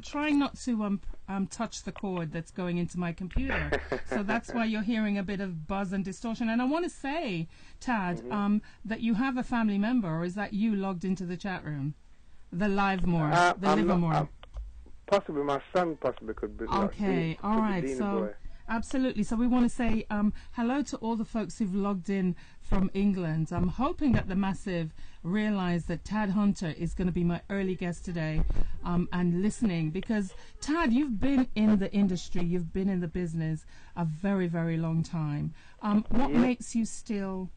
I'm trying not to touch the cord that's going into my computer, so that's why you're hearing a bit of buzz and distortion. And I want to say, Tad, that you have a family member, or is that you logged into the chat room, the Livermore, the Livermore? Possibly my son possibly could be. Okay, all right. So boy. Absolutely. So we want to say hello to all the folks who've logged in from England. I'm hoping that the Massive realize that Tad Hunter is going to be my early guest today and listening, because Tad, you've been in the industry, you've been in the business a very, very long time. What makes you still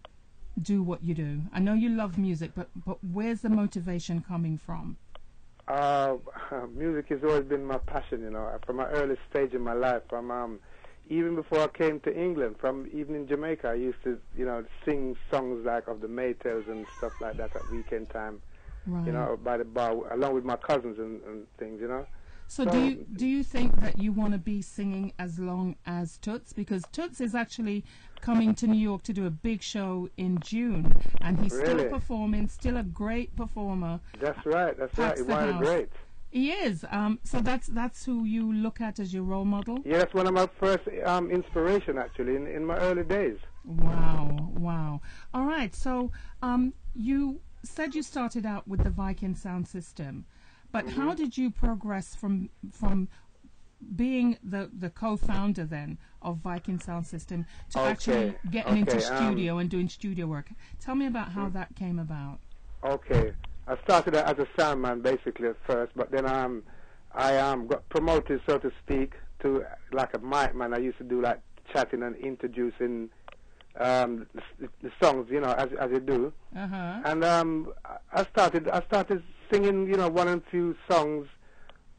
do what you do? I know you love music, but where's the motivation coming from? Music has always been my passion, you know, from my early stage in my life. From even before I came to England, from even in Jamaica, I used to, you know, sing songs like of the Maytals and stuff like that at weekend time, right. You know, by the bar, along with my cousins and things, you know. So do you think that you want to be singing as long as Toots? Because Toots is actually coming to New York to do a big show in June, and he's still performing, still a great performer. That's right. That's right. He's one of the greats. He is. So that's who you look at as your role model? Yeah, that's one of my first inspiration, actually, in my early days. Wow. All right. So you said you started out with the Viking sound system, but how did you progress from being the co-founder then of Viking Sound System to actually getting into studio and doing studio work? Tell me about how that came about. Okay. I started as a soundman basically at first, but then I got promoted, so to speak, to like a mic man. I used to do like chatting and introducing the songs, you know, as you do. And I started singing, you know, one and two songs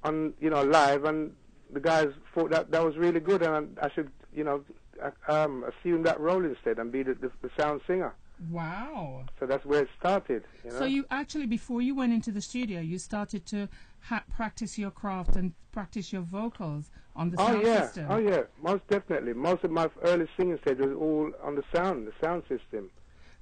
on, you know, live, and the guys thought that was really good, and I should, you know, assume that role instead and be the sound singer. Wow. So that's where it started. You know? So you actually, before you went into the studio, you started to practice your craft and practice your vocals on the sound system. Oh yeah, most definitely. Most of my early singing stage was all on the sound system.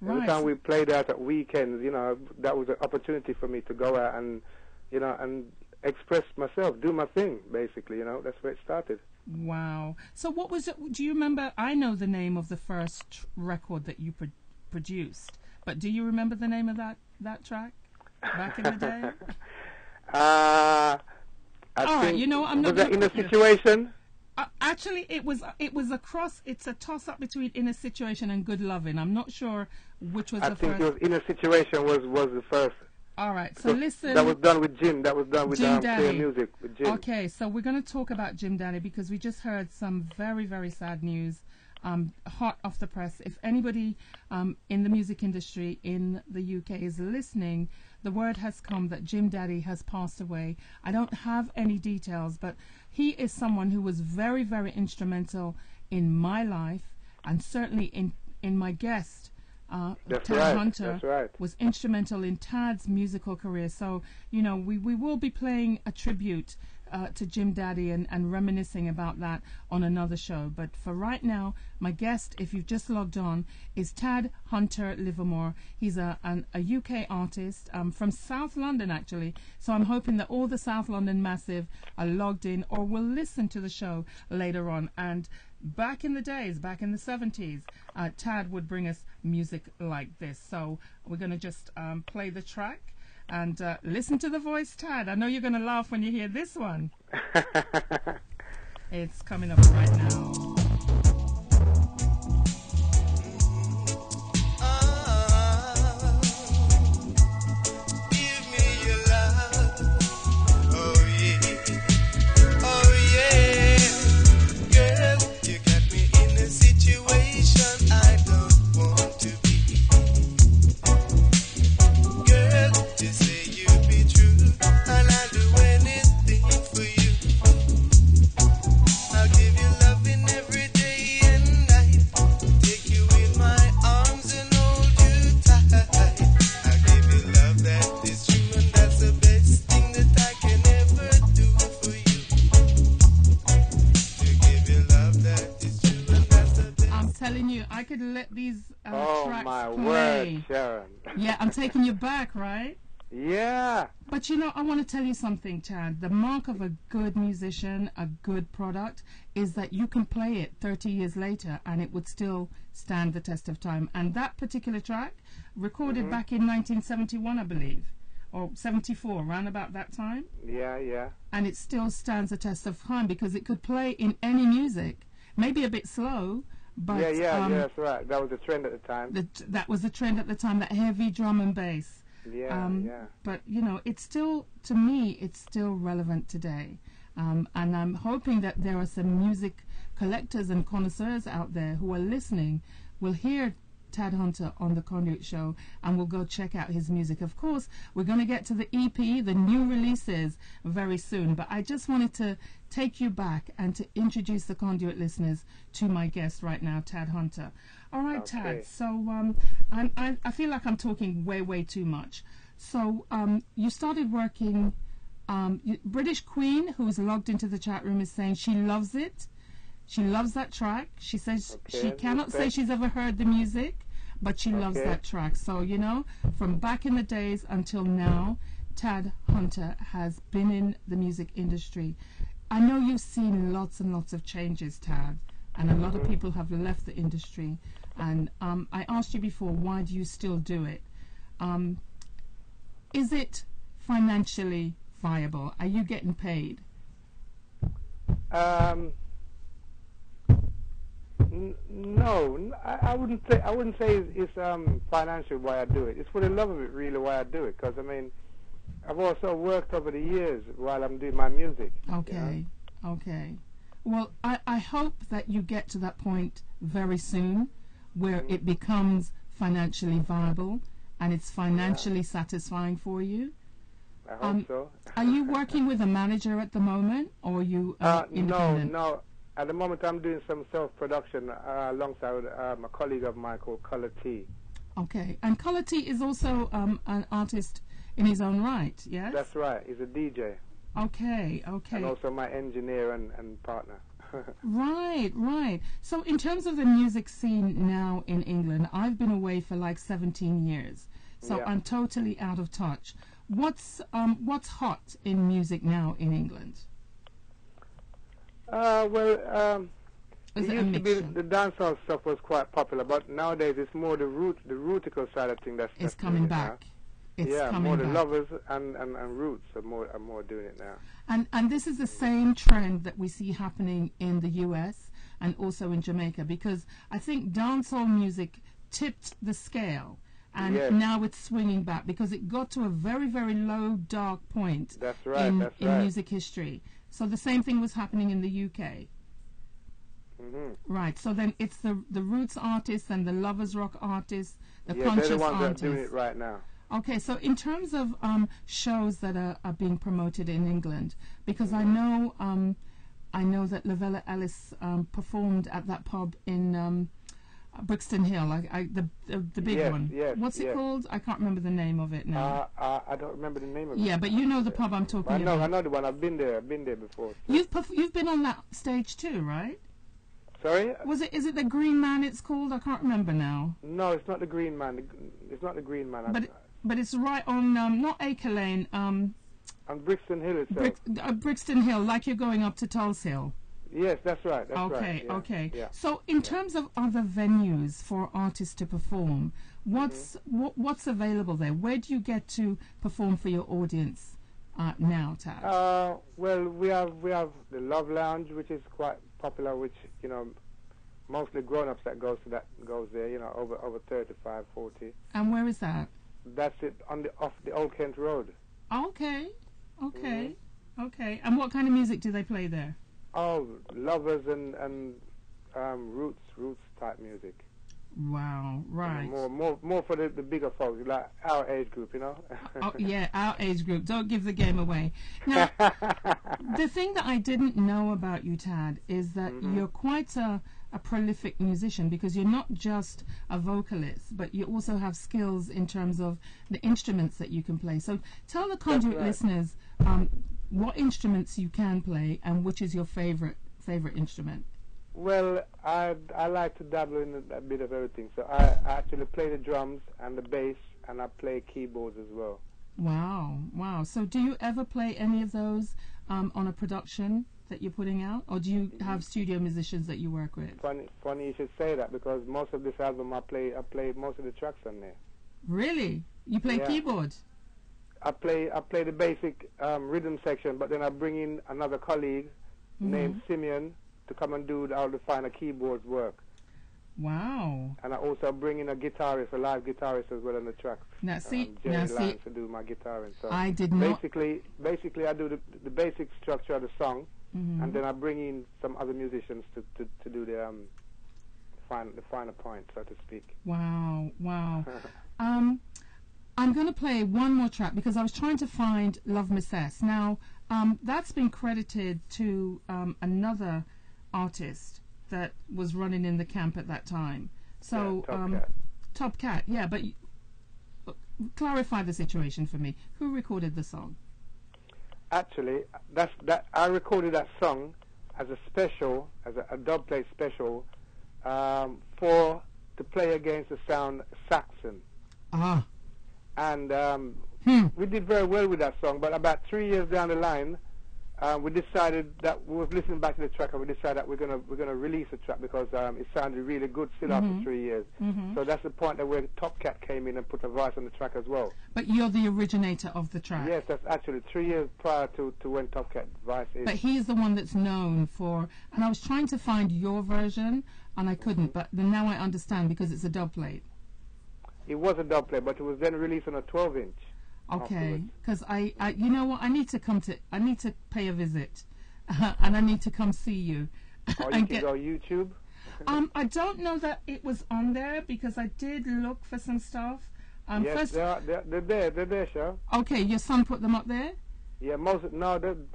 Right. Every time we played out at weekends, you know, that was an opportunity for me to go out and, you know, and express myself, do my thing, basically, you know. That's where it started. Wow. So what was it? Do you remember? I know the name of the first record that you produced, but do you remember the name of that track back in the day? I think, you know, I'm not. Was that In a Situation? Actually, it was it's a toss up between In a Situation and Good Lovin'. I'm not sure which was the first. I think it was In a Situation was the first. All right, so listen. That was done with Jim. That was done with Jim Clear Music with Jim. Okay, so we're going to talk about Jim Daddy because we just heard some very, very sad news, hot off the press. If anybody in the music industry in the UK is listening, the word has come that Jim Daddy has passed away. I don't have any details, but he is someone who was very, very instrumental in my life, and certainly in my guest. Tad Hunter was instrumental in Tad's musical career. So, you know, we will be playing a tribute to Jim Daddy and reminiscing about that on another show. But for right now, my guest, if you've just logged on, is Tad Hunter Livermore. He's a UK artist from South London, actually. So I'm hoping that all the South London Massive are logged in or will listen to the show later on. And back in the days, back in the 70s, Tad would bring us music like this. So we're going to just play the track and listen to the voice, Tad. I know you're going to laugh when you hear this one. It's coming up right now. I could let these tracks play. My word, Sharon. Yeah, I'm taking you back, right? Yeah. But you know, I want to tell you something, Tad. The mark of a good musician, a good product, is that you can play it 30 years later and it would still stand the test of time. And that particular track, recorded back in 1971, I believe, or 74, around about that time. Yeah, yeah. And it still stands the test of time because it could play in any music. Maybe a bit slow, but... Yeah, that's right. That was the trend at the time. That was the trend at the time, that heavy drum and bass. Yeah. But, you know, it's still, to me, it's still relevant today. And I'm hoping that there are some music collectors and connoisseurs out there who are listening, will hear Tad Hunter on the Conduit Show and will go check out his music. Of course, we're going to get to the EP, the new releases, very soon. But I just wanted to take you back and to introduce the Conduit listeners to my guest right now, Tad Hunter. All right, Okay. Tad. So I feel like I'm talking way too much. So you started working. British Queen, who's logged into the chat room, is saying she loves it. She loves that track. She says she cannot say she's ever heard the music, but she loves that track. So, you know, from back in the days until now, Tad Hunter has been in the music industry. I know you've seen lots and lots of changes, Tad, and a lot of people have left the industry. And I asked you before, why do you still do it? Is it financially viable? Are you getting paid? No, I wouldn't say it's financial why I do it. It's for the love of it, really, why I do it. Because I mean, I've also worked over the years while I'm doing my music. Okay, you know? Okay. Well, I hope that you get to that point very soon, where it becomes financially viable and it's financially satisfying for you. I hope so. Are you working with a manager at the moment, or are you independent? No. At the moment, I'm doing some self-production alongside a colleague of mine called Color T. Okay. And Color T is also an artist in his own right, yes? That's right. He's a DJ. Okay. And also my engineer and partner. Right. So in terms of the music scene now in England, I've been away for like 17 years. So Yeah. I'm totally out of touch. What's hot in music now in England? It Is it a used to be mixture? the dancehall stuff was quite popular, but nowadays it's more the rootical side of things that's It's doing coming it now. back. It's Yeah, coming more the back. lovers and roots are more doing it now. And this is the same trend that we see happening in the US and also in Jamaica, because I think dancehall music tipped the scale, and Yes. now it's swinging back because it got to a very low dark point That's right. in right. music history. So the same thing was happening in the UK. Right. So then it's the roots artists and the lovers rock artists, the Yeah, conscious they're the ones artists. that are doing it right now. Okay, so in terms of shows that are being promoted in England, because I know that Lavella Ellis performed at that pub in Brixton Hill, the big one. Yes, What's it called? I can't remember the name of it now. I don't remember the name of it. Yeah, but you know the pub I'm talking about. I know the one. I've been there before. So. You've been on that stage too, right? Sorry? Is it the Green Man? It's called. I can't remember now. No, it's not the Green Man. It's not the Green Man. But it's right on not Acre Lane. On Brixton Hill itself. Brixton Hill, like you're going up to Tulse Hill. Yes, that's right. Okay. Yeah. So, in terms of other venues for artists to perform, what's available there? Where do you get to perform for your audience now, Tad? Well, we have the Love Lounge, which is quite popular, which mostly grown-ups that goes there. Over 35, 40. And where is that? That's it off the Old Kent Road. Okay. And what kind of music do they play there? Oh, lovers and roots type music. Wow, right. More for the bigger folks, like our age group, Oh, yeah, our age group. Don't give the game away. Now, the thing that I didn't know about you, Tad, is that you're quite a prolific musician, because you're not just a vocalist, but you also have skills in terms of the instruments that you can play. So tell the Conduit listeners what instruments you can play and which is your favorite instrument. Well, I like to dabble in a bit of everything. So I actually play the drums and the bass, and I play keyboards as well. Wow, wow. So do you ever play any of those on a production that you're putting out, or do you have studio musicians that you work with? Funny you should say that, because most of this album I play most of the tracks on there. Really? You play keyboard? I play the basic rhythm section, but then I bring in another colleague named Simeon to come and do all the finer keyboard work. Wow. And I also bring in a guitarist, a live guitarist as well on the tracks. Now see, Lyons to do my guitaring. So I did not. Basically, I do the basic structure of the song, and then I bring in some other musicians to do the finer point, so to speak. Wow, wow. I'm going to play one more track because I was trying to find Love Miss S. Now, that's been credited to another artist that was running in the camp at that time. So, Top Cat, yeah, but clarify the situation for me. Who recorded the song? Actually, I recorded that song as a special, as a dub play special, to play against the sound Saxon. Ah. And we did very well with that song, but about 3 years down the line, we decided that we were listening back to the track, and we decided that we're gonna release the track because it sounded really good still after 3 years. So that's the point that where Top Cat came in and put a voice on the track as well. But you're the originator of the track. Yes, that's actually 3 years prior to when Top Cat voice is. But he's the one that's known for, and I was trying to find your version, and I couldn't, but then now I understand because it's a dub plate. It was a dub plate, but it was then released on a 12-inch. Okay, because I, you know what, I need to pay a visit, and I need to come see you. Or you can go YouTube. I don't know that it was on there because I did look for some stuff. Yes, first, they're there, sure. Okay, your son put them up there? Yeah,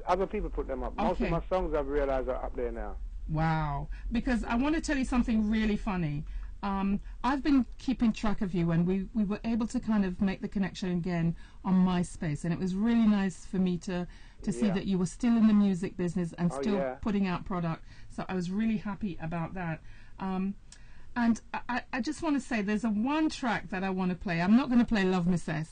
other people put them up. Okay. Most of my songs I've realized are up there now. Wow, because I want to tell you something really funny. I've been keeping track of you, and we were able to kind of make the connection again on MySpace, and it was really nice for me to see that you were still in the music business and still putting out product. So I was really happy about that. And I just want to say there's one track that I want to play. I'm not going to play Love Miss S,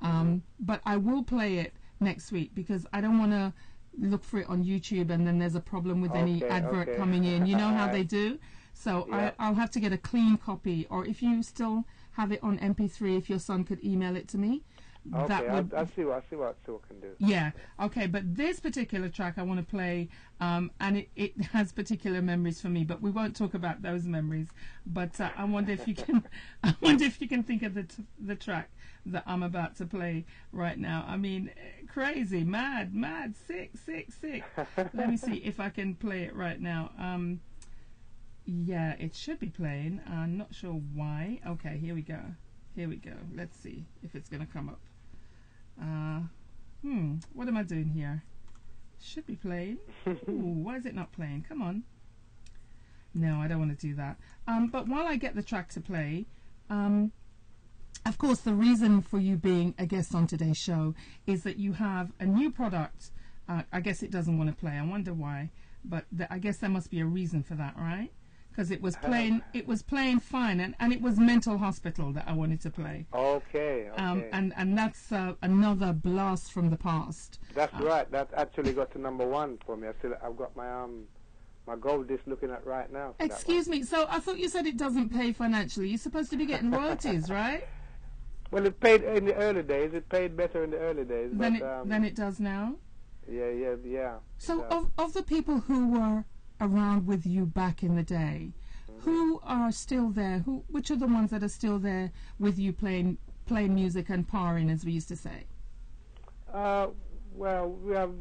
but I will play it next week because I don't want to look for it on YouTube and then there's a problem with any advert coming in. You know how they do? So I'll have to get a clean copy, or if you still have it on MP3, if your son could email it to me. Okay, I'll see what I can do. Yeah, okay, but this particular track I want to play, and it has particular memories for me, but we won't talk about those memories. But I wonder if you can think of the track that I'm about to play right now. I mean, crazy, mad, sick. Let me see if I can play it right now. Yeah, it should be playing. I'm not sure why. Okay, here we go. Let's see if it's going to come up. What am I doing here? Should be playing. Ooh, why is it not playing? Come on. No, I don't want to do that. But while I get the track to play, of course, the reason for you being a guest on today's show is that you have a new product. I guess it doesn't want to play. I wonder why. But I guess there must be a reason for that, right? Because it was playing fine, and it was Mental Hospital that I wanted to play. Okay. And that's another blast from the past. That's right. That actually got to #1 for me. I've got my gold disc looking at right now. Excuse me. So I thought you said it doesn't pay financially. You're supposed to be getting royalties, right? Well, it paid in the early days. It paid better in the early days than it does now. Yeah. So of the people who were around with you back in the day, who are still there? Which are the ones that are still there with you playing music and parring, as we used to say? Well, we have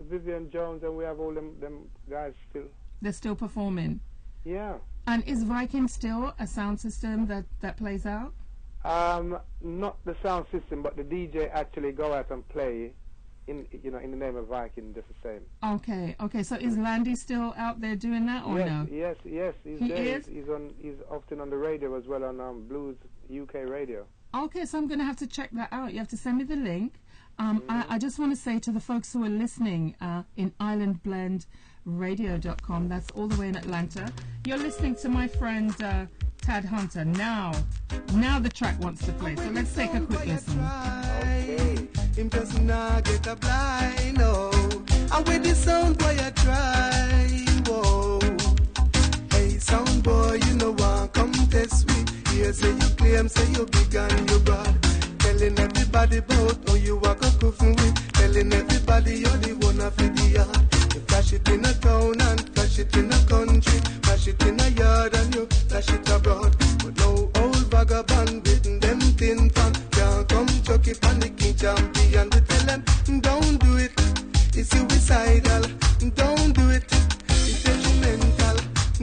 Vivian Jones, and we have all them guys still. They're still performing. Yeah. And is Viking still a sound system that plays out? Not the sound system, but the DJ actually go out and play. In the name of Viking, just the same. Okay. So is Landy still out there doing that, or no? Yes. He's there. He's often on the radio as well, on Blues UK radio. Okay, so I'm going to have to check that out. You have to send me the link. I just want to say to the folks who are listening in islandblendradio.com, that's all the way in Atlanta, you're listening to my friend Tad Hunter. Now the track wants to play, so let's take a quick listen. Okay. him just not get a blind, oh. And with the sound boy I try, whoa. Hey sound boy, you know what, come test me. Here say you claim, say you big and you broad. Telling everybody about how you walk a coffin with. Telling everybody you're the one of the yard. You flash it in a town and flash it in a country. Flash it in a yard and you flash it abroad. But no old vagabond with them thin fan can't come chuck it on the king champion. We tell them, don't do it, it's suicidal. Don't do it, it's detrimental.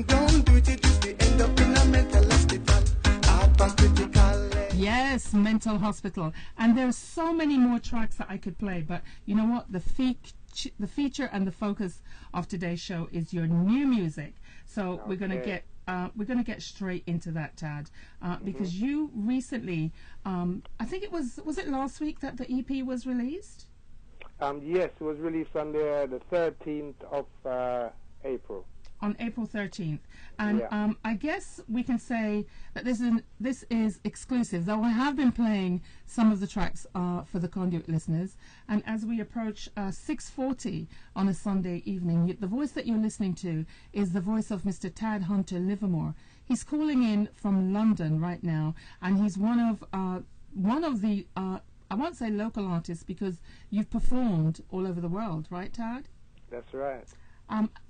Don't do it, you just be end up in a mental hospital. Heart and critical. Yes, mental hospital. And there's so many more tracks that I could play, but you know what? The feature and the focus of today's show is your new music. So Okay. we're gonna get straight into that, Tad, because you recently, I think it was it last week that the EP was released? Yes, it was released on the 13th of April. On April 13th, and Yeah. I guess we can say that this is exclusive, though I have been playing some of the tracks for the Conduit listeners, and as we approach 6:40 on a Sunday evening, the voice that you're listening to is the voice of Mr. Tad Hunter Livermore. He's calling in from London right now, and he's one of the I won't say local artists, because you've performed all over the world, right, Tad? That's right.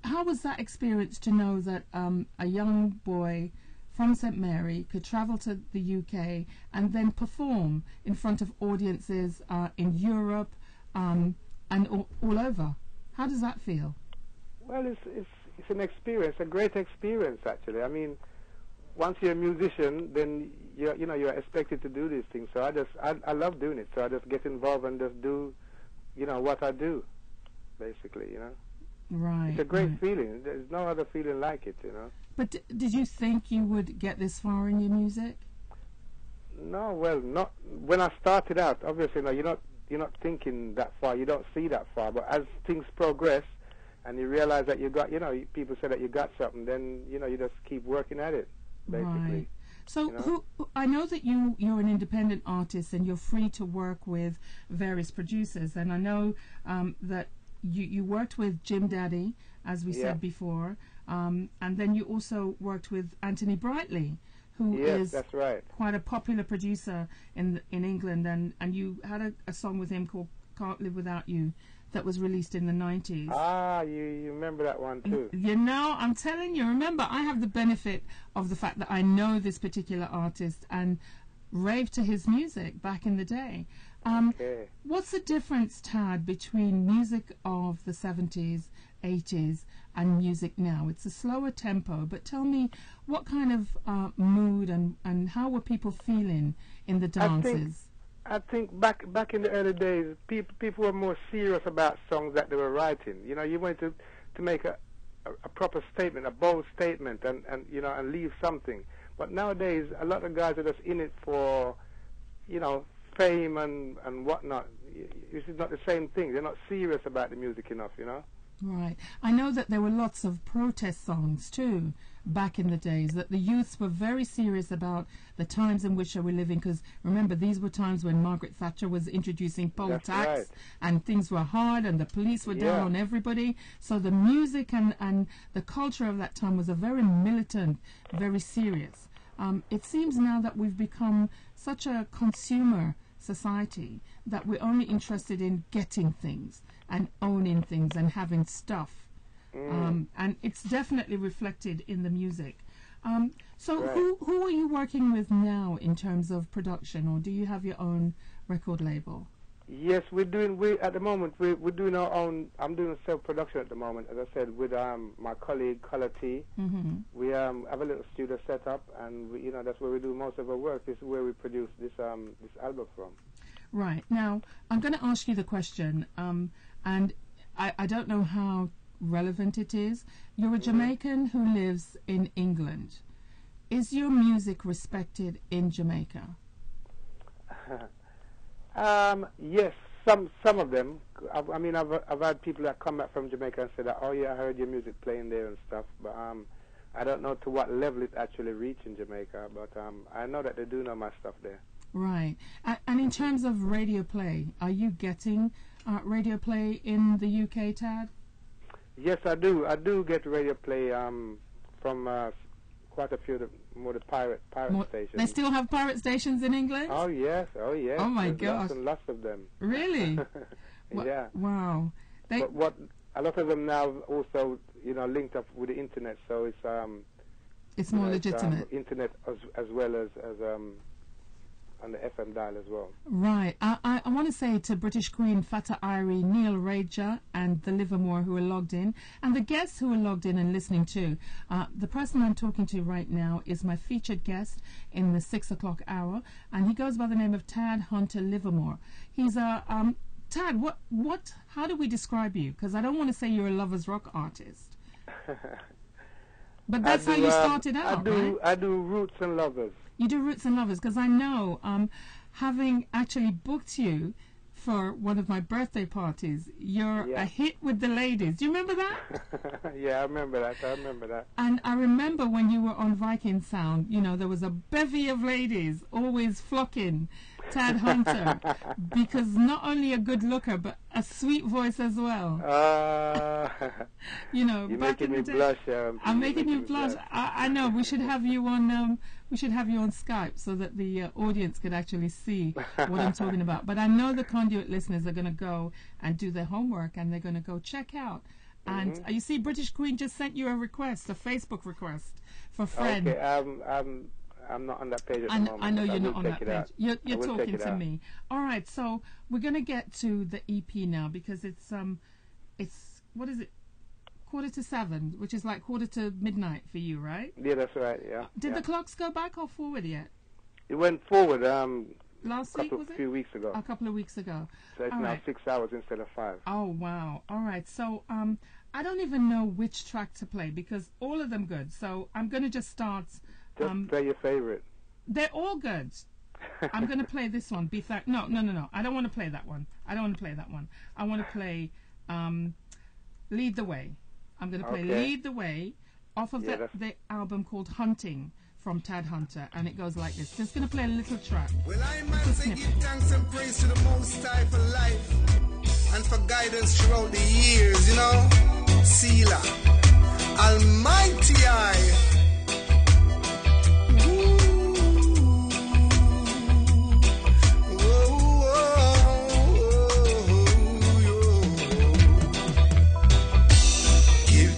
How was that experience to know that a young boy from St. Mary could travel to the UK and then perform in front of audiences in Europe and all over? How does that feel? Well, it's an experience, a great experience actually. I mean, once you're a musician, then you're expected to do these things. So I love doing it. So I just get involved and just do, what I do, basically, Right. It's a great feeling. There's no other feeling like it, But did you think you would get this far in your music? No, well, not when I started out. Obviously, no, you're not thinking that far. You don't see that far. But as things progress, and you realize that you got, people say that you got something, then you just keep working at it, basically. Right. So I know that you're an independent artist and you're free to work with various producers, and I know that you worked with Jim Daddy, as we said before, and then you also worked with Anthony Brightly, who is that's right. quite a popular producer in England, and you had a song with him called Can't Live Without You that was released in the 90s. Ah, you remember that one too. I'm telling you, remember, I have the benefit of the fact that I know this particular artist and raved to his music back in the day. Okay. What's the difference, Tad, between music of the 70s, 80s, and music now? It's a slower tempo, but tell me what kind of mood and how were people feeling in the dances? I think back in the early days, people were more serious about songs that they were writing. You wanted to make a proper statement, a bold statement, and leave something. But nowadays, a lot of guys are just in it for, fame and whatnot. This is not the same thing. They're not serious about the music enough, Right. I know that there were lots of protest songs too back in the days, that the youths were very serious about the times in which they were living, because remember, these were times when Margaret Thatcher was introducing poll That's tax, right. and things were hard and the police were down on everybody. So the music and the culture of that time was a very militant, very serious. It seems now that we've become such a consumer society that we're only interested in getting things and owning things and having stuff. And it's definitely reflected in the music. So Right. who are you working with now in terms of production, or do you have your own record label? Yes, at the moment we're doing our own. I'm doing self-production at the moment, as I said, with my colleague Color T. Mm-hmm. We have a little studio set up, and that's where we do most of our work. This is where we produce this album from. Right. Now, I'm going to ask you the question, and I don't know how relevant it is. You're a Jamaican who lives in England. Is your music respected in Jamaica? Yes, some of them. I've had people that come back from Jamaica and say that, oh yeah, I heard your music playing there and stuff, but I don't know to what level it actually reached in Jamaica, but I know that they do know my stuff there. Right. And in terms of radio play, are you getting radio play in the UK, Tad? Yes, I do. I do get radio play from quite a few of the pirate stations. They still have pirate stations in England? Oh yes. Oh my There's gosh. lots and lots of them. Really? Yeah. Wow. But what a lot of them now also, linked up with the internet, so it's more legitimate. Internet as well as on the FM dial as well. Right. I want to say to British Queen Fata Irie, Neil Rager, and the Livermore who are logged in, and the guests who are logged in and listening too. The person I'm talking to right now is my featured guest in the 6 o'clock hour, and he goes by the name of Tad Hunter Livermore. He's a Tad. How do we describe you? Because I don't want to say you're a lovers rock artist. But that's how you started out, right? I do roots and lovers. You do roots and lovers, because I know, having actually booked you for one of my birthday parties, you're a hit with the ladies. Do you remember that? Yeah, I remember that. And I remember when you were on Viking Sound, there was a bevy of ladies always flocking Tad Hunter, because not only a good looker, but a sweet voice as well. You're back in the day. Blush, I'm making you blush. I know. We should have you on. We should have you on Skype so that the audience could actually see what I'm talking about. But I know the Conduit listeners are going to go and do their homework, and they're going to go check out. And you see, British Queen just sent you a Facebook request for Fred. Okay, I'm not on that page at the moment. I know you're not on that page. You're talking to me. All right, so we're going to get to the EP now, because it's what is it? 6:45, which is like 7:45 for you, right? Yeah, that's right. Yeah. Did the clocks go back or forward yet? It went forward. Last week, was it? A few weeks ago. A couple of weeks ago. So it's now 6 hours instead of 5. Oh wow! All right. So I don't even know which track to play, because all of them good. So I'm going to just start. Just play your favorite. They're all good. I'm going to play this one. No. I don't want to play that one. I want to play Lead the Way. I'm going to play Lead the Way off of the album called Hunting from Tad Hunter, and it goes like this. Just going to play a little track. Well, I must say give thanks and praise to the Most High for life and for guidance throughout the years, Selah, Almighty I.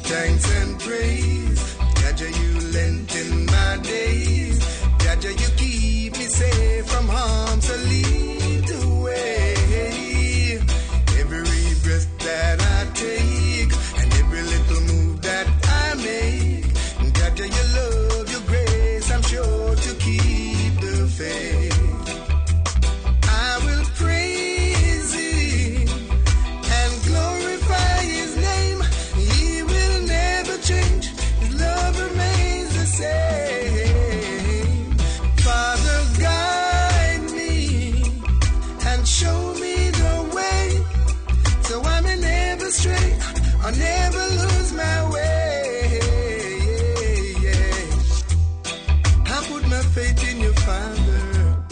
Thanks and praise, Jaja, you lengthen my days. Jaja, you keep me safe from harm, so lead the way. Every breath that I take and every little move that I make, Jaja, your love, your grace, I'm sure to keep the faith. I will praise Him and glorify His name. He will never change. His love remains the same. Father, guide me and show me the way, so I may never stray or never lose my way. I put my faith in your Father.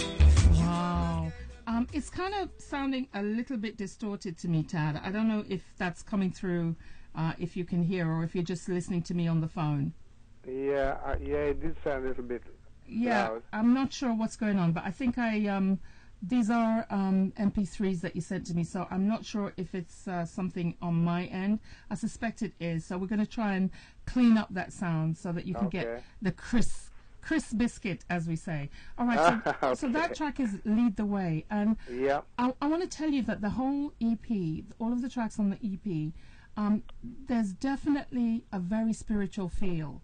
Wow. It's kind of sounding a little bit distorted to me, Tad. I don't know if that's coming through, if you can hear, or if you're just listening to me on the phone. Yeah, it did sound a little bit loud. I'm not sure what's going on, but I think these are MP3s that you sent to me, so I'm not sure if it's something on my end. I suspect it is, so we're going to try and clean up that sound so that you can get the crisp biscuit, as we say. All right, so that track is Lead the Way, and I want to tell you that the whole EP, all of the tracks on the EP, there's definitely a very spiritual feel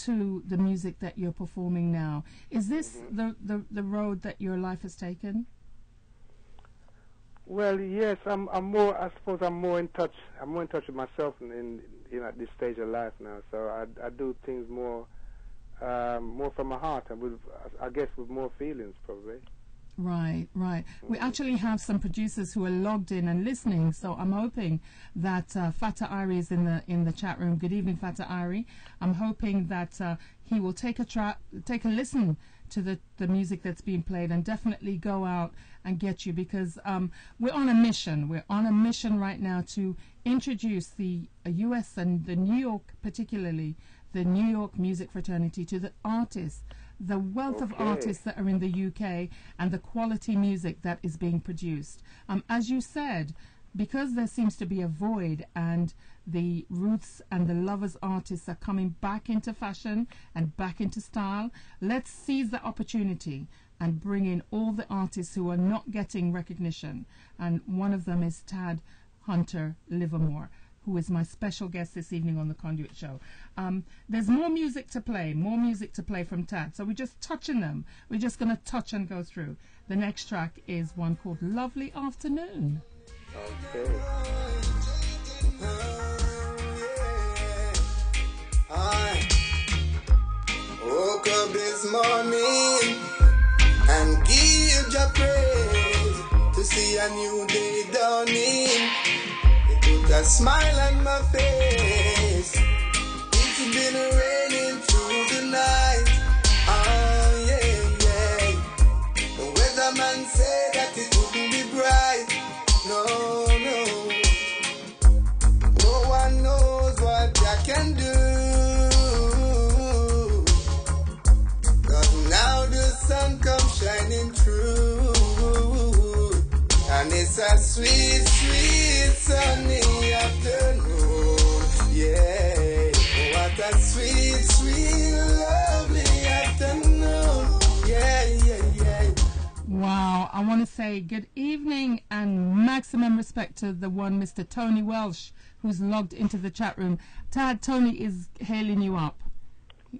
to the music that you're performing now. Is this the road that your life has taken? Well, yes, I'm more. I suppose I'm more in touch. I'm more in touch with myself in at this stage of life now. So I do things more from my heart, and I guess with more feelings probably. Right. We actually have some producers who are logged in and listening, so I'm hoping that Fata Irie is in the chat room. Good evening, Fata Irie. I'm hoping that he will take a listen to the music that's being played, and definitely go out and get you, because we're on a mission. We're on a mission right now to introduce the U.S. and the New York, particularly the New York music fraternity, to the artists, the wealth of artists that are in the UK, and the quality music that is being produced. As you said, because there seems to be a void, and the roots and the lovers artists are coming back into fashion and back into style, let's seize the opportunity and bring in all the artists who are not getting recognition. And one of them is Tad Hunter Livermore, who is my special guest this evening on the Conduit Show. There's more music to play from Tad. So we're just touching them. We're just going to touch and go through. The next track is one called Lovely Afternoon. Okay. I woke up this morning and give your praise to see a new day dawning. It put a smile on my face. It's been raining through the night. Oh yeah, yeah. The weatherman said that it wouldn't be bright. No, no. No one knows what I can do. 'Cause now the sun comes shining through. And it's a sweet, sweet sunny afternoon. Yeah. What a sweet, sweet, lovely afternoon. Yeah, yeah, yeah. Wow, I want to say good evening and maximum respect to the one Mr. Tony Welsh, who's logged into the chat room. Tad, Tony is hailing you up.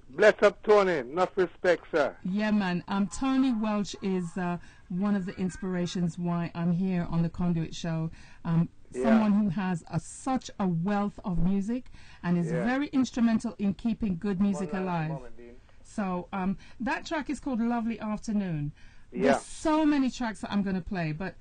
Bless up, Tony. Enough respect, sir. Yeah, man. Tony Welsh is one of the inspirations why I'm here on the Conduit Show. Someone who has such a wealth of music and is very instrumental in keeping good music alive. So that track is called Lovely Afternoon. There's so many tracks that I'm going to play, but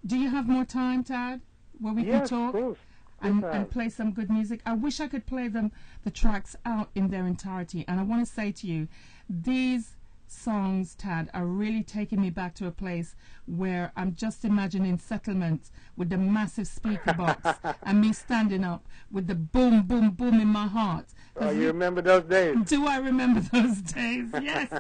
do you have more time, Tad, where we can talk? Of course. And play some good music? I wish I could play the tracks out in their entirety. And I want to say to you, these songs, Tad, are really taking me back to a place where I'm just imagining settlements with the massive speaker box and me standing up with the boom, boom, boom in my heart. Oh, you remember those days? Do I remember those days? Yes.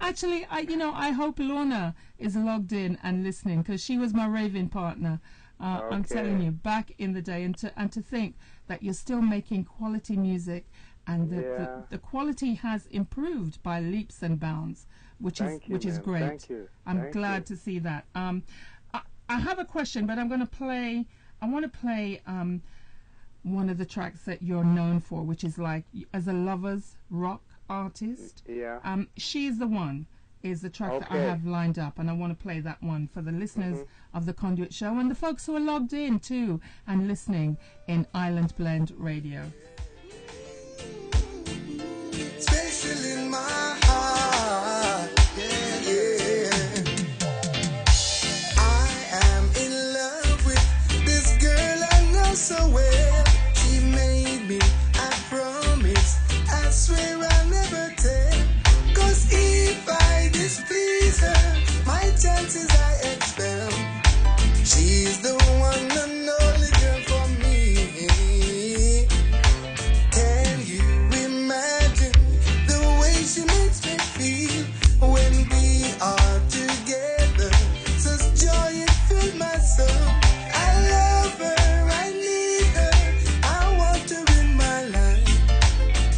Actually, I hope Lorna is logged in and listening, because she was my raving partner. I'm telling you, back in the day, and to think that you're still making quality music, and the quality has improved by leaps and bounds, which is great. Thank you. I'm glad to see that. I have a question, but I'm going to play. I want to play one of the tracks that you're known for, which is like as a lovers rock artist. Yeah. She's the One is the track that I have lined up, and I want to play that one for the listeners of the Conduit Show and the folks who are logged in too and listening in Island Blend Radio. Special in my heart, yeah, yeah. I am in love with this girl I know so well. She made me, I promise, I swear I'll never tell. 'Cause if I displease her, my chances I expel. She's the one and only girl for me. Can you imagine the way she makes me feel when we are together? Such joy it fills my soul. I love her, I need her, I want her in my life.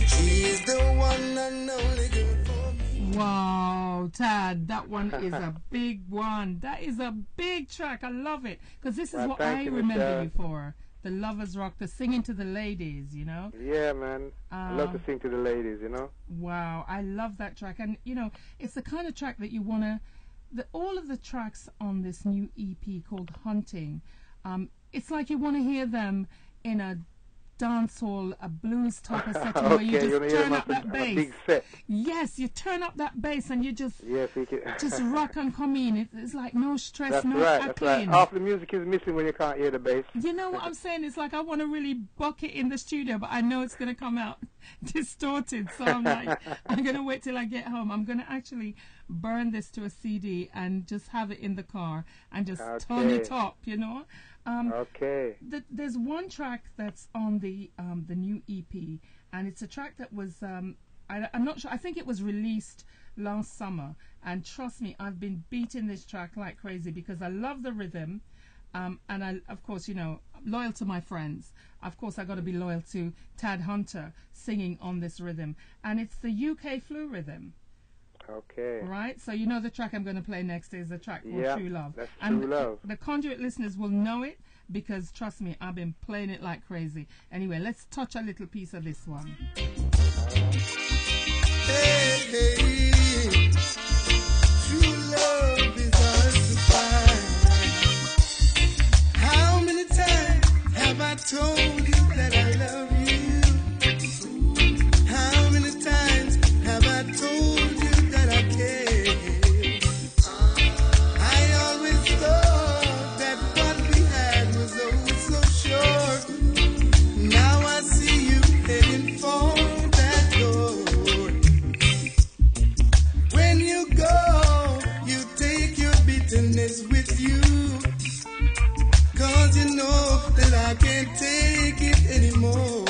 She's the one and only girl for me. Wow, Tad, that one is a big one. That is a big track. I love it, because this is what I remember you for. The lovers rock, the singing to the ladies, you know? Yeah, man. I love to sing to the ladies, you know? Wow, I love that track. And, it's the kind of track that you want to... all of the tracks on this new EP called Hunting, it's like you want to hear them in a dance hall, a blues type of setting where you just turn up that bass. Big set. Yes, you turn up that bass and you just just rock and come in. It's like no stress, that's no right, cackling. That's right. Half the music is missing when you can't hear the bass. You know what I'm saying? It's like I want to really buck it in the studio, but I know it's going to come out distorted. So I'm like, I'm going to wait till I get home. I'm going to actually burn this to a CD and just have it in the car and just turn it up, you know. Okay. There's one track that's on the new EP, and it's a track that was, I'm not sure, I think it was released last summer. And trust me, I've been beating this track like crazy because I love the rhythm. And I, of course, you know, loyal to my friends. Of course, I got to be loyal to Tad Hunter singing on this rhythm, and it's the UK flu rhythm. Okay. Right. So you know the track I'm going to play next is the track called True Love. That's and True Love. The Conduit listeners will know it because trust me, I've been playing it like crazy. Anyway, let's touch a little piece of this one. Hey, hey, true love is hard to find. How many times have I told you that I love you? How many times have I told you that I care? I always thought that what we had was oh so short. Now I see you heading for that door. When you go, you take your bitterness with you. 'Cause you know that I can't take it anymore.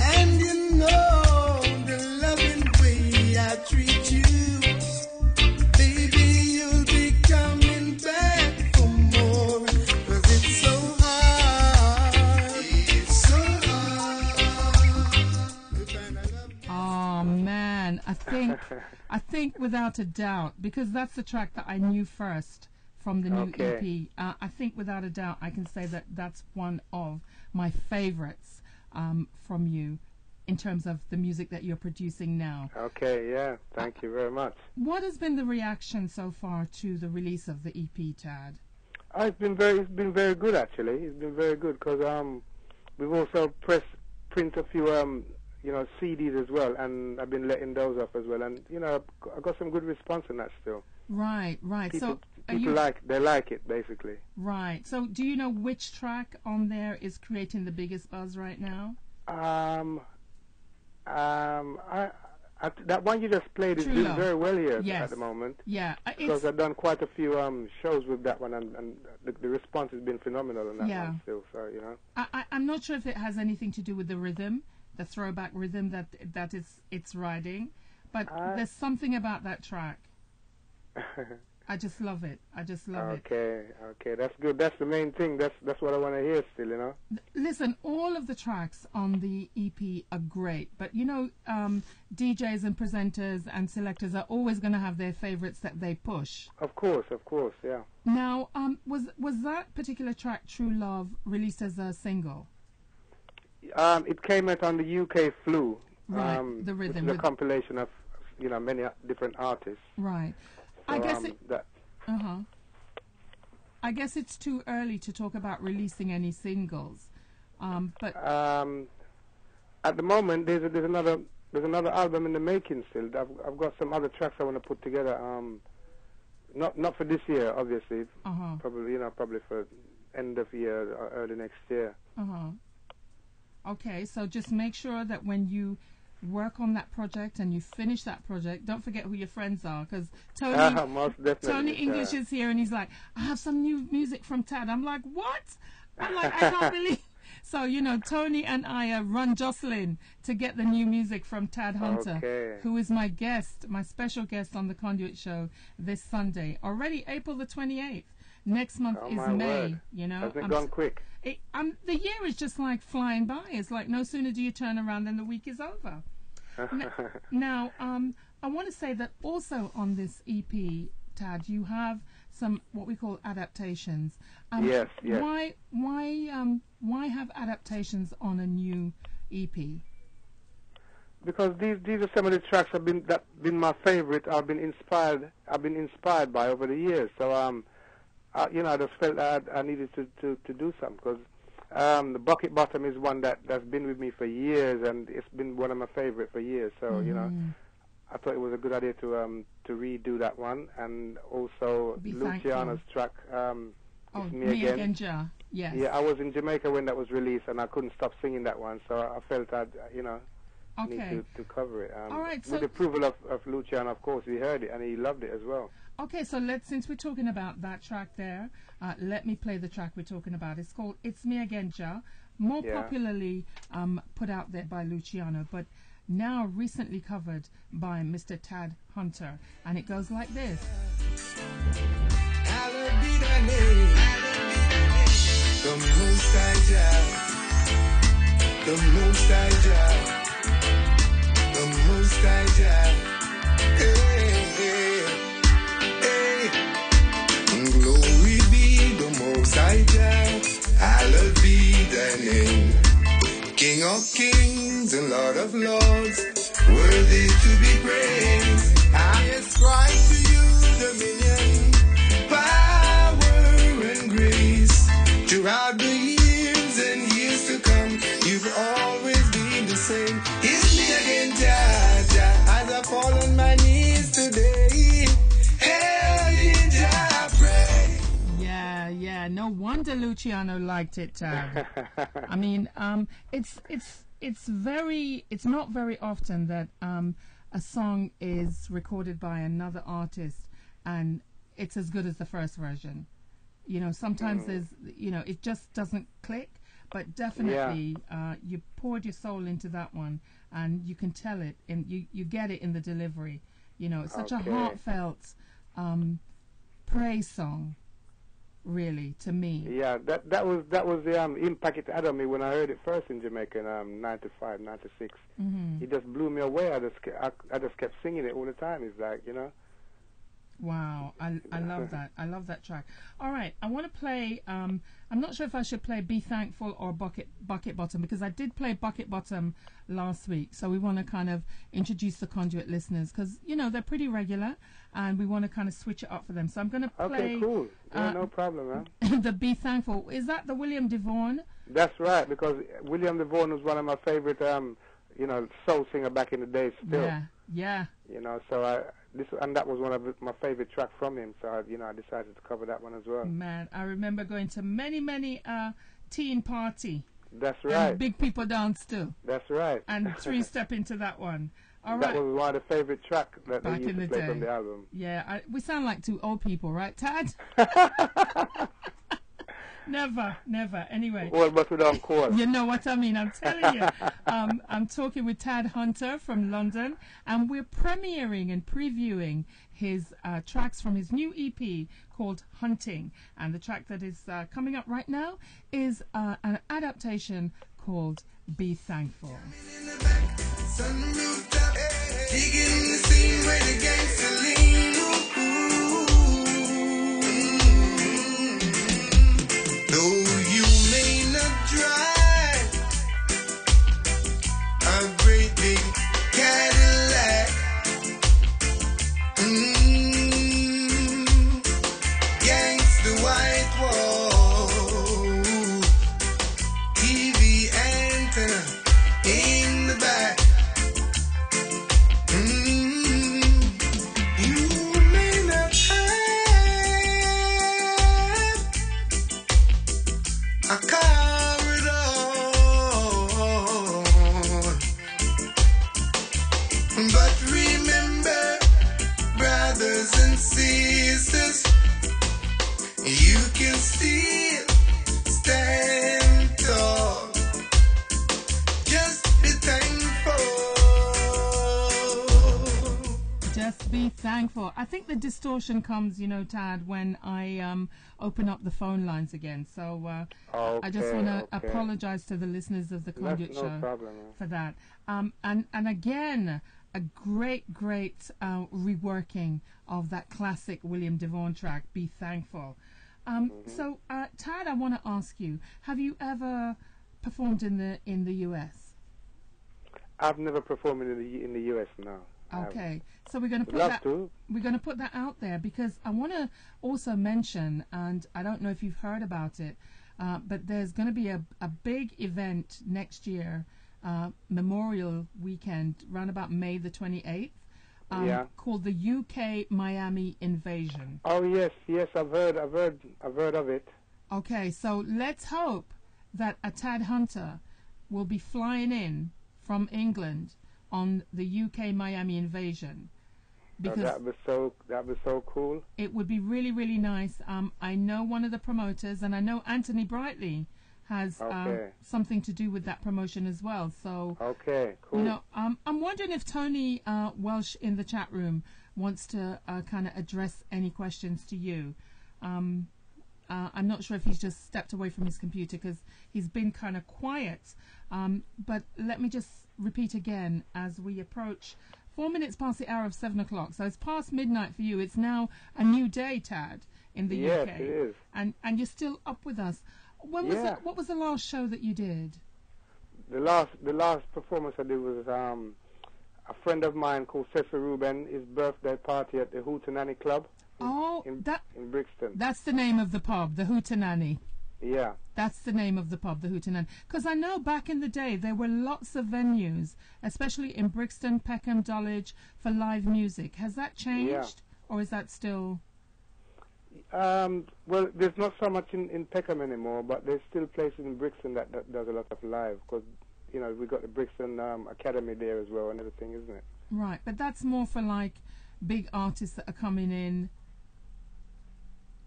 And you know the loving way I treat you. Baby, you'll be coming back for more. 'Cause it's so hard. It's so hard to find a love. Oh man, I think without a doubt, because that's the track that I knew first from the new EP. I think without a doubt I can say that that's one of my favorites from you in terms of the music that you're producing now. Okay, yeah. Thank you very much. What has been the reaction so far to the release of the EP, Tad? It's been very good actually. It's been very good because we've also print a few you know, CDs as well, and I've been letting those up as well, and you know I got some good response on that still. Right. People, So people like it basically. Right. So do you know which track on there is creating the biggest buzz right now? That one you just played is doing very well here at the moment. Yeah. Because I've done quite a few shows with that one, and the response has been phenomenal on that one still. So you know. I'm not sure if it has anything to do with the rhythm, the throwback rhythm that it's riding, but there's something about that track. I just love it. I just love it. Okay, that's good. That's the main thing. That's what I want to hear still, you know. Listen, all of the tracks on the EP are great, but you know, DJs and presenters and selectors are always going to have their favorites that they push. Of course, yeah. Now, was that particular track, True Love, released as a single? It came out on the UK Flu. Right, the rhythm. Which is a compilation of, you know, many different artists. Right. So, I guess I guess it's too early to talk about releasing any singles, but at the moment there's another album in the making still. I've got some other tracks I want to put together. Not for this year, obviously. Probably for end of year or early next year. Okay, so just make sure that when you work on that project and you finish that project, don't forget who your friends are, because Tony English is here and he's like, I have some new music from Tad. I'm like, what? I'm like, I can't believe. So, you know, Tony and I run Jocelyn to get the new music from Tad Hunter, who is my guest, my special guest on the Conduit Show this Sunday. Already April the 28th. Next month is May, word. You know. Hasn't it gone quick? The year is just like flying by. It's like no sooner do you turn around than the week is over. Now, I want to say that also on this EP, Tad, you have some what we call adaptations. Yes. Why have adaptations on a new EP? Because these are some of the tracks that been my favorite. I've been inspired by over the years. So you know, I just felt that I needed to do something, because the Bucket Bottom is one that's been with me for years, and it's been one of my favorite for years. So you know, I thought it was a good idea to redo that one, and also Luciano's track Oh, It's Me Again Ja. Yes. Yeah, I was in Jamaica when that was released, and I couldn't stop singing that one, so I felt I'd, Okay. need to cover it. All right. So with the approval of Luciano, of course, he heard it, and he loved it as well. okay, so since we're talking about that track there, let me play the track we're talking about. It's called It's Me Again Ja, more popularly put out there by Luciano, but now recently covered by Mr. Tad Hunter, and it goes like this. Hallowed be thy name, the Most High Jah, the Most High Jah, the Most High Jah. Hey, hey, hey. Glory be the Most High Jah, hallowed be thy name. King of kings and Lord of lords, worthy to be praised. I ascribe to you dominion, power and grace. Throughout the years and years to come, you've always been the same. It's me again, Jah, Jah, as I fall on my knees today. Hail ye, Jah, pray. Yeah. No wonder Luciano liked it, Tad. I mean, it's not very often that a song is recorded by another artist and it's as good as the first version. Sometimes there's, it just doesn't click, but definitely you poured your soul into that one, and you can tell it, and you get it in the delivery. It's such a heartfelt praise song, really, to me. Yeah, that was the impact it had on me when I heard it first in Jamaica in 95, 96. Mm-hmm. It just blew me away. I just kept singing it all the time. It's like, Wow, I love that. I love that track. All right, I want to play. I'm not sure if I should play "Be Thankful" or "Bucket Bottom" because I did play "Bucket Bottom" last week. So we want to kind of introduce the Conduit listeners because they're pretty regular, and we want to kind of switch it up for them. So I'm going to play. Okay, cool. Yeah, no problem, man. The "Be Thankful." Is that the William DeVaughn? That's right, because William DeVaughn was one of my favorite, soul singer back in the day. Still. Yeah. So that was one of my favorite tracks from him. So I decided to cover that one as well. Man, I remember going to many teen party. That's right. And big people dance too. That's right. And three-step into that one. All that right. was one of the favorite tracks that Back they used in to the play day. from the album. Yeah, we sound like two old people, right, Tad? Never. Anyway. Well, but we don't call. You know what I mean. I'm telling you. I'm talking with Tad Hunter from London, and we're premiering and previewing his tracks from his new EP called Hunting. And the track that is coming up right now is an adaptation called Be Thankful. Digging the scene where the gangster lean. Though you may not drive a great big Cadillac, gangsta white wall, TV antenna in the back. You may not have a corridor, but remember, brothers and sisters, you can still stand tall. Just be thankful. Just be thankful. I think the distortion comes, Tad, when I open up the phone lines again. So I just want to apologize to the listeners of the Conduit Show for that. And again, a great reworking of that classic William DeVaughn track, Be Thankful. So, Tad, I want to ask you, have you ever performed in the US? I've never performed in the US now. Okay, so we're going to put that out there because I want to also mention, and I don't know if you've heard about it, but there's going to be a big event next year, Memorial Weekend, around about May the 28th, called the UK Miami Invasion. Oh yes, I've heard of it. Okay, so let's hope that a Tad Hunter will be flying in from England on the UK Miami invasion. Because that'd be so cool. It would be really, really nice. I know one of the promoters, and I know Anthony Brightly has something to do with that promotion as well. So, okay, cool. You know, I'm wondering if Tony Welsh in the chat room wants to kind of address any questions to you. I'm not sure if he's just stepped away from his computer because he's been kind of quiet. But let me just repeat again as we approach 4 minutes past the hour of 7 o'clock. So it's past midnight for you. It's now a new day, Tad, in the UK. Yes, it is. And you're still up with us. When was what was the last show that you did? The last performance I did was a friend of mine called Cecil Ruben, his birthday party at the Hootenanny Club. In Brixton. That's the name of the pub, the Hootenanny. Yeah. That's the name of the pub, the Hootenanny. Because I know back in the day there were lots of venues, especially in Brixton, Peckham, Dulwich, for live music. Has that changed, or is that still? Well, there's not so much in Peckham anymore, but there's still places in Brixton that does a lot of live. Because we got the Brixton Academy there as well and everything, isn't it? Right, but that's more for like big artists that are coming in.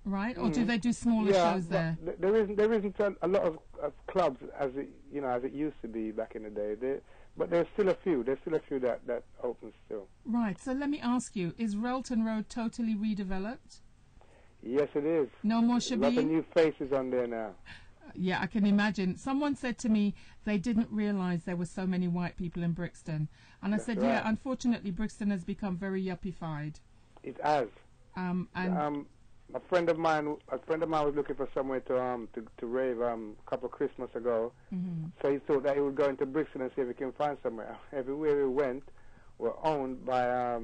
Right, or do they do smaller shows there? There isn't a lot of clubs as it used to be back in the day. But there's still a few. There's still a few that open still. Right. So let me ask you: is Relton Road totally redeveloped? Yes, it is. No more Shabib? A lot of new faces on there now. Yeah, I can imagine. Someone said to me they didn't realise there were so many white people in Brixton, and I said, right. Yeah, unfortunately, Brixton has become very yuppified. It has. A friend of mine was looking for somewhere to rave a couple of Christmas ago. Mm-hmm. So he thought that he would go into Brixton and see if he can find somewhere. Everywhere he went were owned by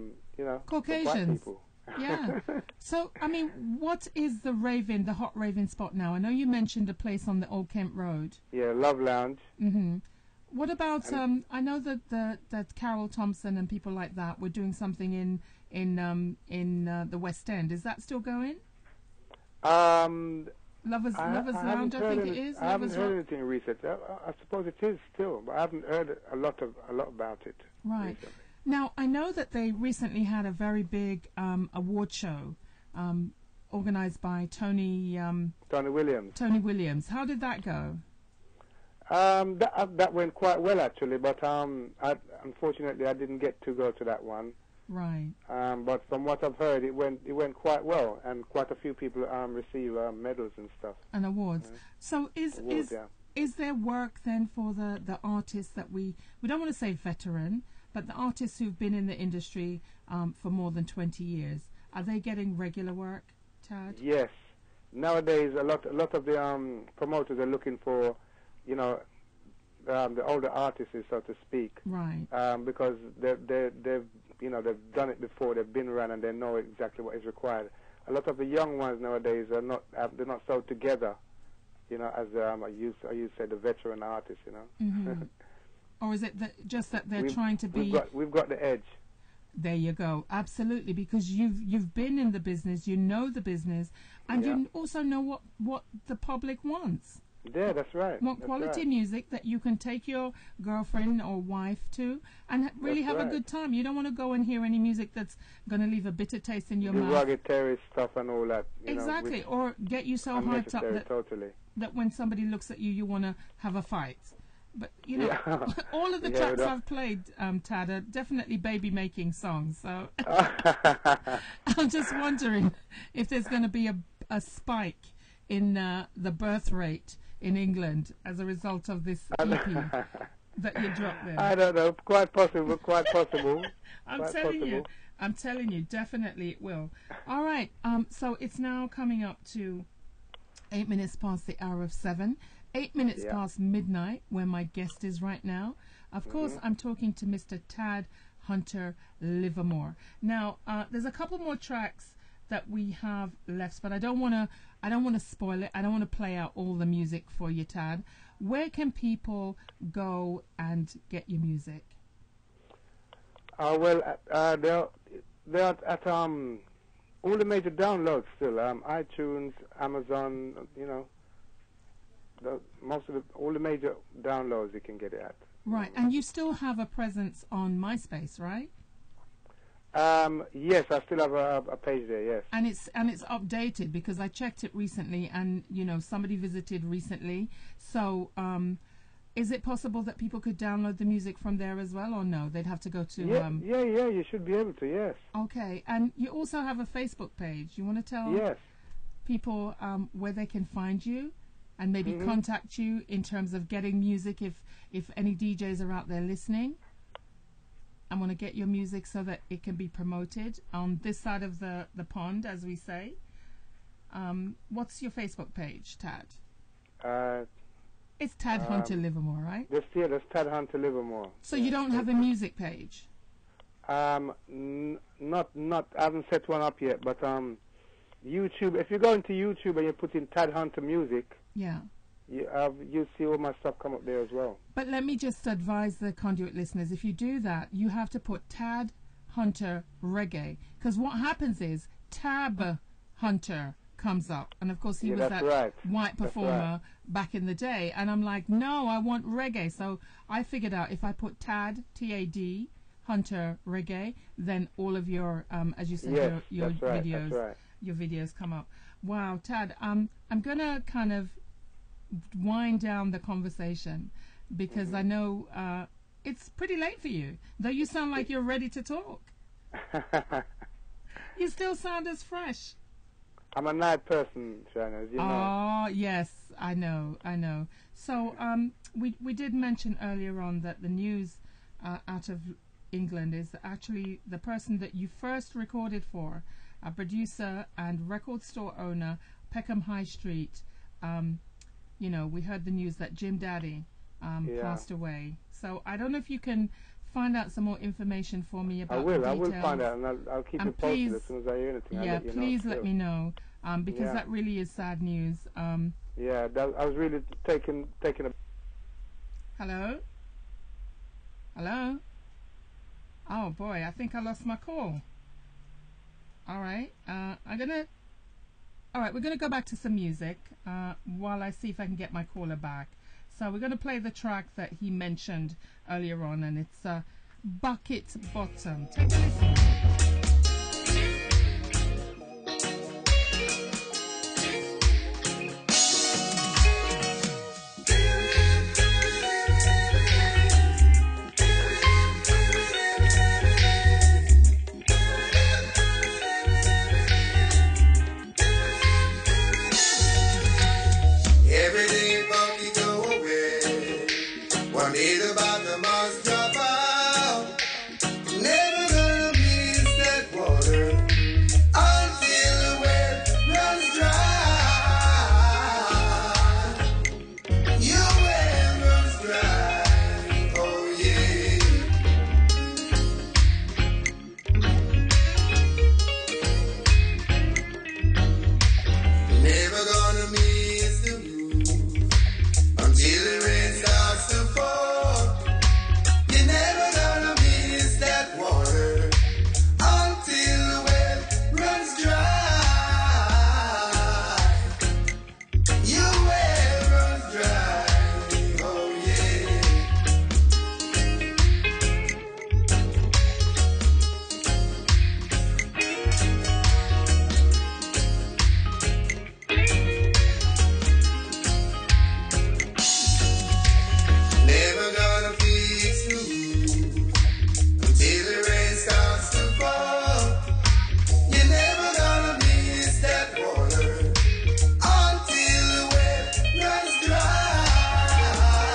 Caucasians. White people. Yeah. So I mean, what is the hot raving spot now? I know you mentioned a place on the Old Kent Road. Yeah, Love Lounge. Mm-hmm. What about I know that Carol Thompson and people like that were doing something in the West End. Is that still going? Lovers Lounge, I think it is. I haven't heard anything recent. I suppose it is still, but I haven't heard a lot about it. Right. Recently. Now I know that they recently had a very big award show organized by Tony Williams. Tony Williams. How did that go? That went quite well actually, but unfortunately I didn't get to go to that one. Right. But from what I've heard, it went quite well, and quite a few people receive medals and stuff. And awards. So is there work then for the artists that we don't want to say veteran, but the artists who've been in the industry for more than 20 years? Are they getting regular work, Tad? Yes. Nowadays, a lot of the promoters are looking for, the older artists, so to speak. Right. Because they've done it before, they've been around, and they know exactly what is required. A lot of the young ones nowadays they're not so together, as I used to say, the veteran artists, Mm-hmm. Or is it just that they're trying to be? We've got the edge. There you go. Absolutely, because you've been in the business, you know the business, and you also know what the public wants. Yeah, that's right. Want quality music that you can take your girlfriend or wife to and really have a good time. You don't want to go and hear any music that's going to leave a bitter taste in your mouth. The rugged terrorist stuff and all that. Exactly, or get you so hyped up that when somebody looks at you, you want to have a fight. But, all of the tracks I've played, Tad, are definitely baby-making songs. So I'm just wondering if there's going to be a spike in the birth rate in England as a result of this EP that you dropped there. I don't know. Quite possible. I'm telling you, definitely it will. All right. So it's now coming up to 8 minutes past the hour of 7. 8 minutes past midnight, where my guest is right now. Of course, I'm talking to Mr. Tad Hunter Livermore. Now, there's a couple more tracks that we have left, but I don't want to spoil it. I don't want to play out all the music for you, Tad. Where can people go and get your music? They're at all the major downloads still. iTunes, Amazon, all the major downloads you can get it at. Right, and you still have a presence on MySpace, right? Yes, I still have a page there. Yes. And it's updated because I checked it recently, and somebody visited recently. So, is it possible that people could download the music from there as well, or no? They'd have to go to. Yeah, you should be able to. Yes. Okay, and you also have a Facebook page. You want to tell people where they can find you, and maybe contact you in terms of getting music if any DJs are out there listening. I want to get your music so that it can be promoted on this side of the pond, as we say. What's your Facebook page, Tad? It's Tad Hunter Livermore, right? That's Tad Hunter Livermore. So you don't have a music page? Not. I haven't set one up yet, but YouTube. If you go into YouTube and you put in Tad Hunter Music, you see all my stuff come up there as well. But let me just advise the Conduit listeners: if you do that, you have to put Tad Hunter Reggae, because what happens is Tab Hunter comes up, and of course he was that white performer back in the day, and I'm like, no, I want reggae. So I figured out if I put Tad Tad Hunter Reggae, then all of your as you said, your videos your videos come up. Wow, Tad, I'm gonna kind of wind down the conversation because I know it's pretty late for you, though you sound like you're ready to talk. You still sound as fresh. I'm a night person, Sheron, as you know. Oh, yes, I know. So we did mention earlier on that the news out of England is actually the person that you first recorded for, a producer and record store owner, Peckham High Street. We heard the news that Jim Daddy passed away. So I don't know if you can find out some more information for me about the details. I will find out, and I'll keep you posted as soon as I hear anything. Yeah, please let me know, because that really is sad news. I was really taking a... Hello? Oh boy, I think I lost my call. All right, we're gonna go back to some music while I see if I can get my caller back. So we're gonna play the track that he mentioned earlier on, and it's Bucket Bottom. Take a listen.